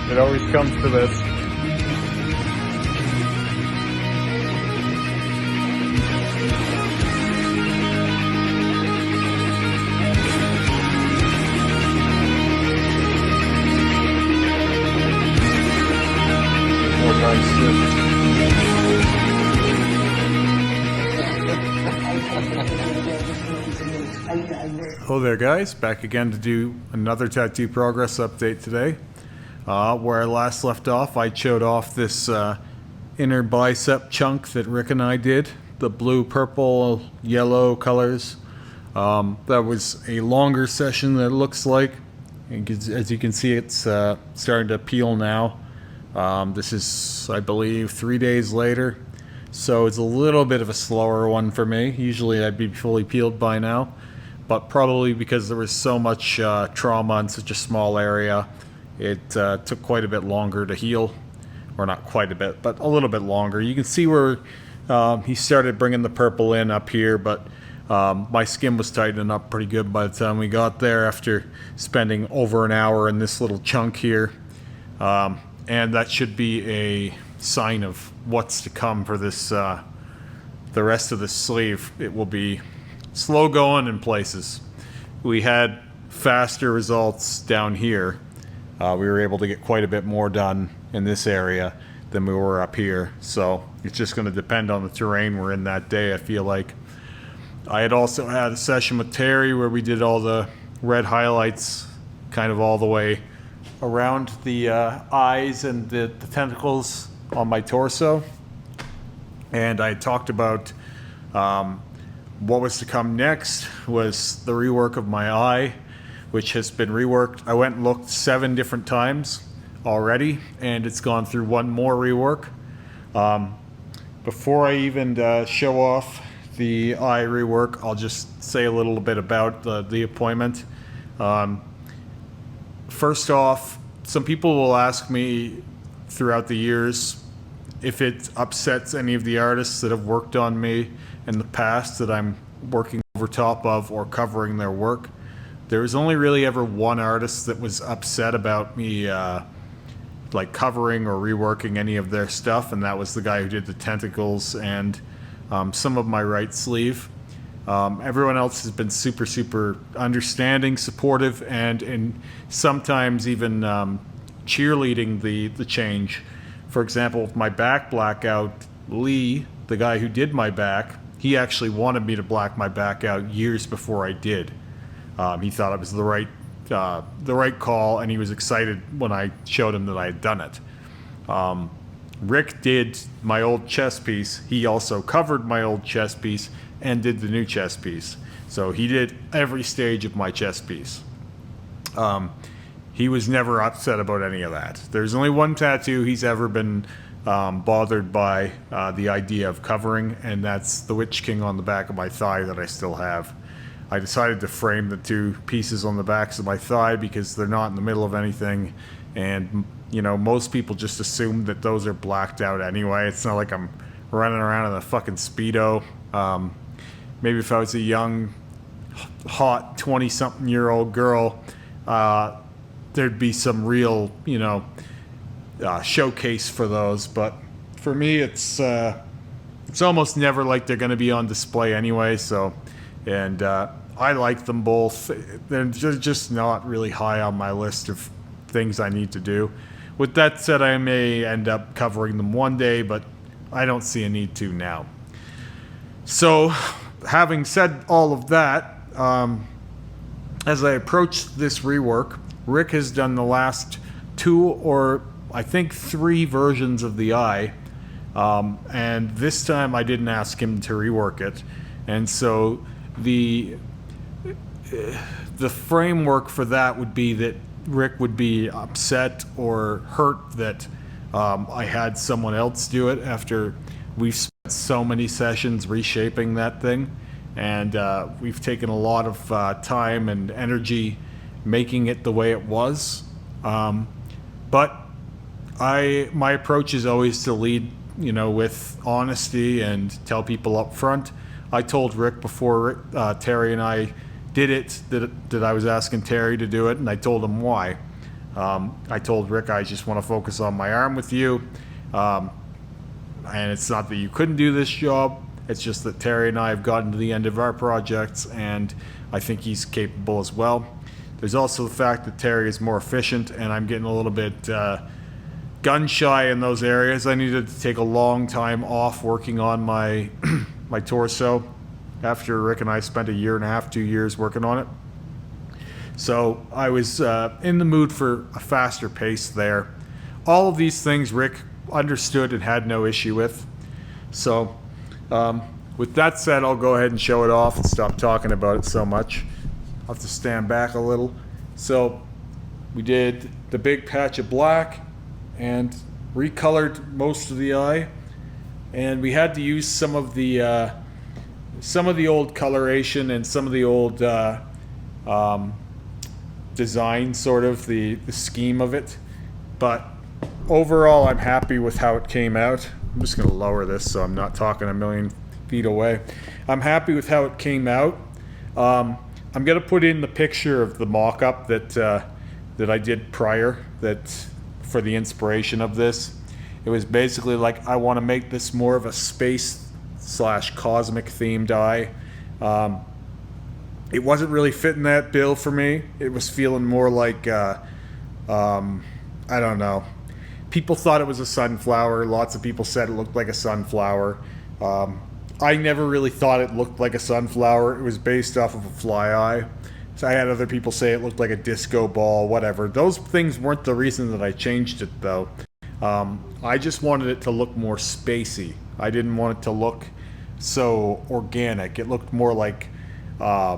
It always comes to this. More nice shit. Hello there guys, back again to do another tattoo progress update today. Where I last left off, I showed off this inner bicep chunk that Rick and I did, the blue, purple, yellow colors. That was a longer session than it looks like. As you can see, it's starting to peel now. This is, I believe, 3 days later. So it's a little bit of a slower one for me. Usually I'd be fully peeled by now. But probably because there was so much trauma in such a small area, it took quite a bit longer to heal. Or not quite a bit, but a little bit longer. You can see where he started bringing the purple in up here, but my skin was tightening up pretty good by the time we got there after spending over an hour in this little chunk here. And that should be a sign of what's to come for this, the rest of the sleeve. It will be slow going in places. We had faster results down here. We were able to get quite a bit more done in this area than we were up here. So it's just going to depend on the terrain we're in that day, I feel like. I had also had a session with Terry where we did all the red highlights kind of all the way around the eyes and the tentacles on my torso. And I talked about what was to come next was the rework of my eye, which has been reworked. I went and looked 7 different times already, and it's gone through one more rework. Before I even show off the eye rework, I'll just say a little bit about the appointment. First off, some people will ask me throughout the years if it upsets any of the artists that have worked on me in the past that I'm working over top of or covering their work. There was only really ever one artist that was upset about me like covering or reworking any of their stuff, and that was the guy who did the tentacles and some of my right sleeve. Everyone else has been super understanding, supportive, and sometimes even cheerleading the change. For example, with my back blackout, Lee, the guy who did my back, he actually wanted me to black my back out years before I did. He thought it was the right call, and he was excited when I showed him that I had done it. Rick did my old chest piece. He also covered my old chest piece and did the new chest piece. So he did every stage of my chest piece. He was never upset about any of that. There's only one tattoo he's ever been bothered by the idea of covering, and that's the Witch King on the back of my thigh that I still have. I decided to frame the 2 pieces on the backs of my thigh because they're not in the middle of anything, and you know, most people just assume that those are blacked out anyway. It's not like I'm running around in a fucking Speedo. Maybe if I was a young, hot 20-something-year-old girl, there'd be some real, you know, showcase for those. But for me, it's almost never like they're going to be on display anyway. So, and I like them both. They're just not really high on my list of things I need to do. With that said, I may end up covering them one day, but I don't see a need to now. So, having said all of that, as I approach this rework, Rick has done the last 2 or I think 3 versions of the eye, and this time I didn't ask him to rework it, and so the framework for that would be that Rick would be upset or hurt that I had someone else do it after we've spent so many sessions reshaping that thing, and we've taken a lot of time and energy making it the way it was. But my approach is always to lead, you know, with honesty and tell people up front. I told Rick before Terry and I did it that I was asking Terry to do it, and I told him why. I told Rick I just want to focus on my arm with you. And it's not that you couldn't do this job. It's just that Terry and I have gotten to the end of our projects, and I think he's capable as well. There's also the fact that Terry is more efficient, and I'm getting a little bit gun shy in those areas. I needed to take a long time off working on my my torso after Rick and I spent 1.5 years, 2 years working on it. So I was in the mood for a faster pace there. All of these things Rick understood and had no issue with. So with that said, I'll go ahead and show it off and stop talking about it so much. I'll have to stand back a little. So we did the big patch of black and recolored most of the eye, and we had to use some of the old coloration and some of the old design, sort of the scheme of it. But overall, I'm happy with how it came out. I'm just going to lower this so I'm not talking 1,000,000 feet away. I'm happy with how it came out. I'm going to put in the picture of the mock-up that I did prior, that for the inspiration of this. It was basically like, I want to make this more of a space/cosmic themed eye. It wasn't really fitting that bill for me. It was feeling more like, I don't know. People thought it was a sunflower. Lots of people said it looked like a sunflower. I never really thought it looked like a sunflower. It was based off of a fly eye. So I had other people say it looked like a disco ball, whatever. Those things weren't the reason that I changed it, though. I just wanted it to look more spacey. I didn't want it to look so organic. It looked more like, I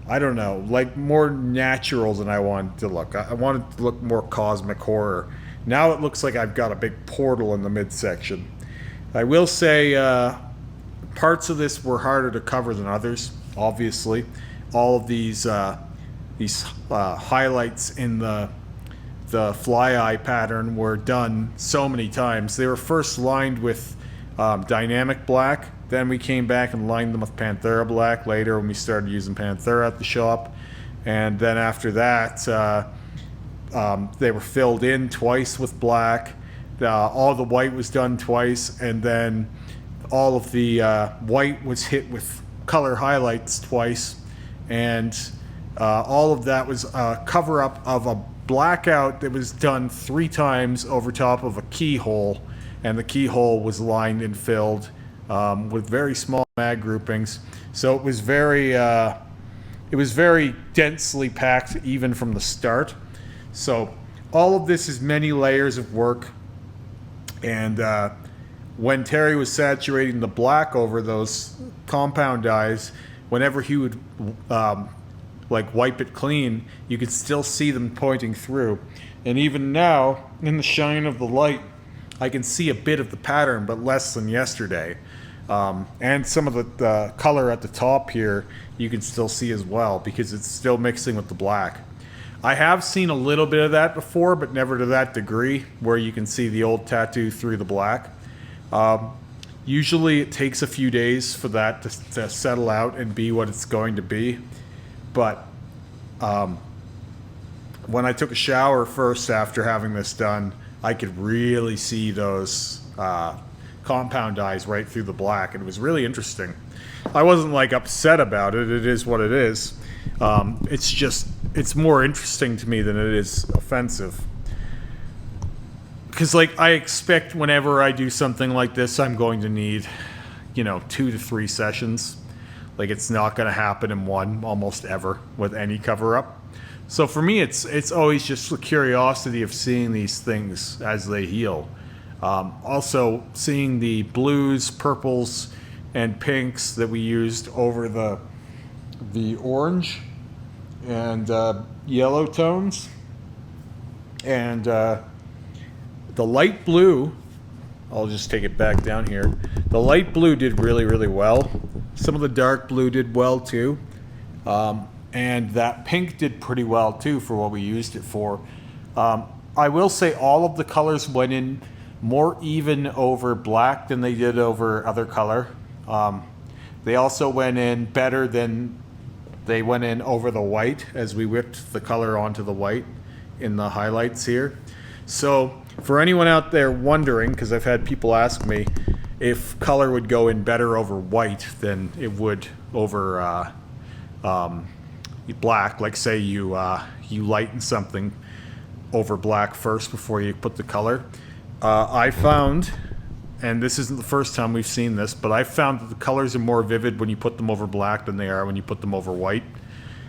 don't know, like more natural than I wanted to look. I wanted it to look more cosmic horror. Now it looks like I've got a big portal in the midsection. I will say parts of this were harder to cover than others, obviously. All of these highlights in the fly eye pattern were done so many times. They were first lined with dynamic black, then we came back and lined them with Panthera black later when we started using Panthera at the shop, and then after that they were filled in twice with black. All the white was done twice, and then all of the white was hit with color highlights twice, and all of that was a cover-up of a blackout that was done 3 times over top of a keyhole, and the keyhole was lined and filled with very small mag groupings. So it was very densely packed even from the start. So all of this is many layers of work, and when Terry was saturating the black over those compound dyes, whenever he would like wipe it clean, you could still see them pointing through. And even now, in the shine of the light, I can see a bit of the pattern, but less than yesterday. And some of the color at the top here, you can still see as well, because it's still mixing with the black. I have seen a little bit of that before, but never to that degree, where you can see the old tattoo through the black. Usually it takes a few days for that to settle out and be what it's going to be. But when I took a shower first after having this done, I could really see those compound dyes right through the black, and it was really interesting. I wasn't like upset about it. It is what it is. It's just, it's more interesting to me than it is offensive. Because like, I expect whenever I do something like this, I'm going to need, 2 to 3 sessions. Like, it's not going to happen in one almost ever with any cover-up. So for me, it's always just the curiosity of seeing these things as they heal. Also, seeing the blues, purples, and pinks that we used over the orange and yellow tones. And the light blue, I'll just take it back down here. The light blue did really, really well. Some of the dark blue did well too. And that pink did pretty well too for what we used it for. I will say all of the colors went in more even over black than they did over other color. They also went in better than they went in over the white as we whipped the color onto the white. in the highlights here. So for anyone out there wondering, because I've had people ask me if color would go in better over white than it would over black, like say you lighten something over black first before you put the color. I found, and this isn't the first time we've seen this, but I found that the colors are more vivid when you put them over black than they are when you put them over white.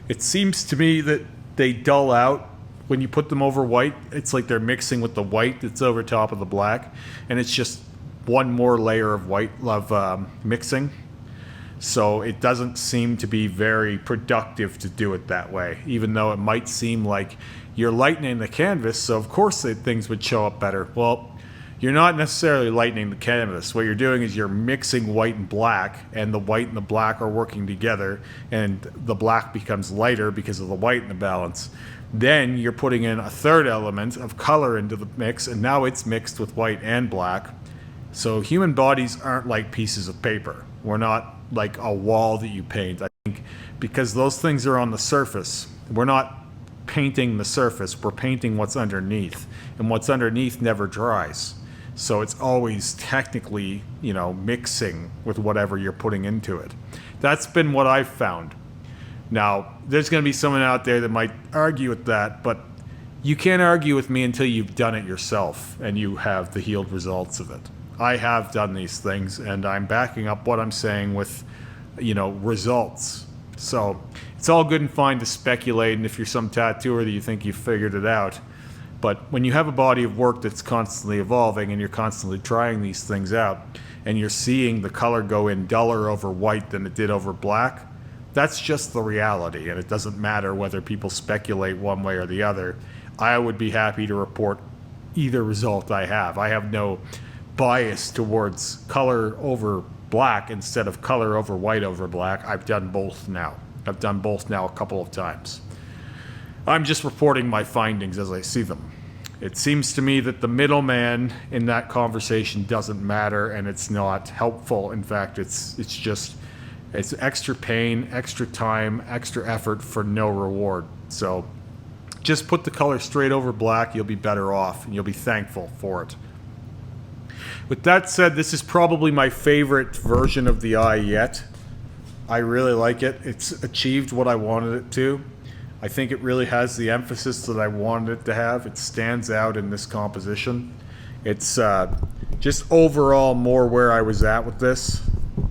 It seems to me that they dull out when you put them over white. It's like they're mixing with the white that's over top of the black, and it's just one more layer of white mixing. So it doesn't seem to be very productive to do it that way, even though it might seem like you're lightening the canvas, so of course things would show up better. Well, you're not necessarily lightening the canvas. What you're doing is you're mixing white and black, and the white and the black are working together, and the black becomes lighter because of the white in the balance. Then you're putting in a third element of color into the mix, and now it's mixed with white and black. So human bodies aren't like pieces of paper. We're not like a wall that you paint. I think because those things are on the surface, we're not painting the surface, we're painting what's underneath, and what's underneath never dries. So it's always technically, mixing with whatever you're putting into it. That's been what I've found. Now, there's going to be someone out there that might argue with that, but you can't argue with me until you've done it yourself and you have the healed results of it. I have done these things, and I'm backing up what I'm saying with, results. So it's all good and fine to speculate, and if you're some tattooer that you think you've figured it out. But when you have a body of work that's constantly evolving and you're constantly trying these things out, and you're seeing the color go in duller over white than it did over black, that's just the reality, and it doesn't matter whether people speculate one way or the other. I would be happy to report either result I have. I have no bias towards color over black instead of color over white over black. I've done both now. I've done both now a couple of times. I'm just reporting my findings as I see them. It seems to me that the middleman in that conversation doesn't matter, and it's not helpful. In fact, it's extra pain, extra time, extra effort for no reward. So just put the color straight over black, you'll be better off, and you'll be thankful for it. With that said, this is probably my favorite version of the eye yet. I really like it. It's achieved what I wanted it to. I think it really has the emphasis that I wanted it to have. It stands out in this composition. It's just overall more where I was at with this.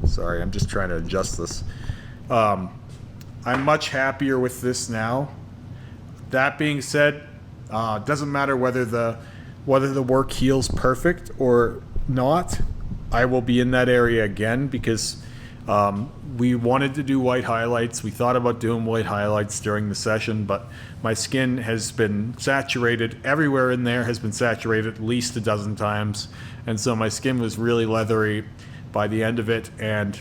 Sorry, I'm just trying to adjust this. I'm much happier with this now. That being said, it doesn't matter whether the work heals perfect or not. I will be in that area again because we wanted to do white highlights. We thought about doing white highlights during the session, but my skin has been saturated. Everywhere in there has been saturated at least a dozen times, and so my skin was really leathery by the end of it, and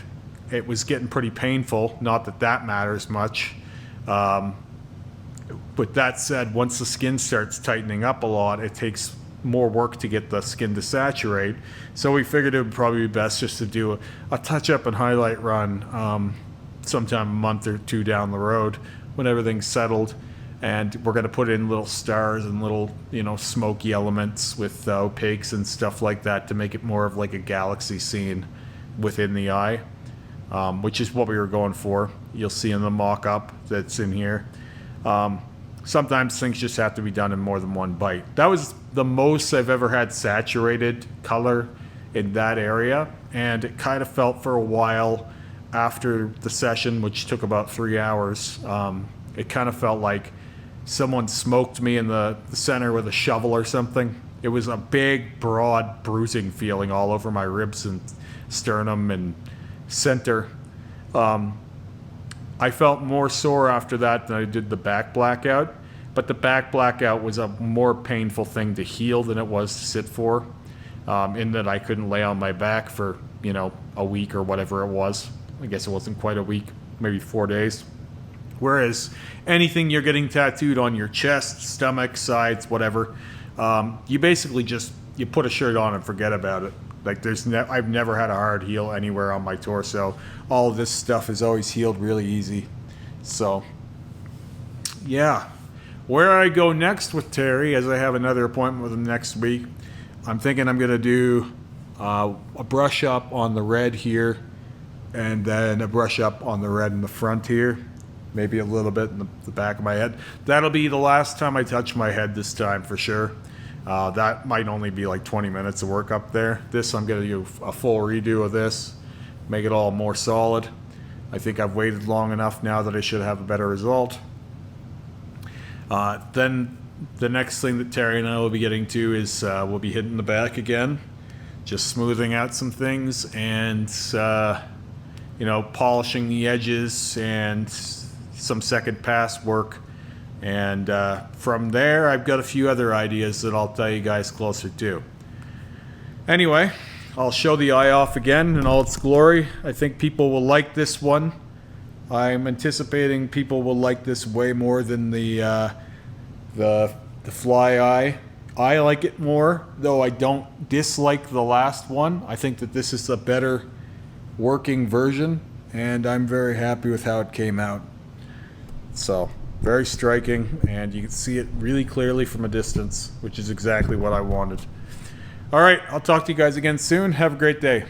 it was getting pretty painful. Not that that matters much. But that said, once the skin starts tightening up a lot, it takes more work to get the skin to saturate. So we figured it would probably be best just to do a touch-up and highlight run sometime a month or two down the road when everything's settled. And we're going to put in little stars and little, smoky elements with opaques and stuff like that to make it more of like a galaxy scene within the eye, which is what we were going for. You'll see in the mock-up that's in here. Sometimes things just have to be done in more than one bite. That was the most I've ever had saturated color in that area, and it kind of felt for a while after the session, which took about 3 hours, it kind of felt like someone smoked me in the center with a shovel or something. It was a big, broad bruising feeling all over my ribs and sternum and center. I felt more sore after that than I did the back blackout, but the back blackout was a more painful thing to heal than it was to sit for, in that I couldn't lay on my back for, a week or whatever it was. I guess it wasn't quite a week, maybe 4 days. Whereas anything you're getting tattooed on your chest, stomach, sides, whatever, you basically you put a shirt on and forget about it. Like I've never had a hard heal anywhere on my torso. All of this stuff is always healed really easy. So, yeah. Where I go next with Terry, as I have another appointment with him next week, I'm thinking I'm going to do a brush up on the red here, and then a brush up on the red in the front here. Maybe a little bit in the back of my head. That'll be the last time I touch my head this time for sure. That might only be like 20 minutes of work up there. This, I'm going to do a full redo of this, make it all more solid. I think I've waited long enough now that I should have a better result. Then the next thing that Terry and I will be getting to is we'll be hitting the back again, just smoothing out some things and polishing the edges and some second pass work. And from there, I've got a few other ideas that I'll tell you guys closer to. Anyway, I'll show the eye off again in all its glory. I think people will like this one. I'm anticipating people will like this way more than the fly eye. I like it more, though I don't dislike the last one. I think that this is a better working version, and I'm very happy with how it came out. So, very striking, and you can see it really clearly from a distance, which is exactly what I wanted. All right, I'll talk to you guys again soon. Have a great day.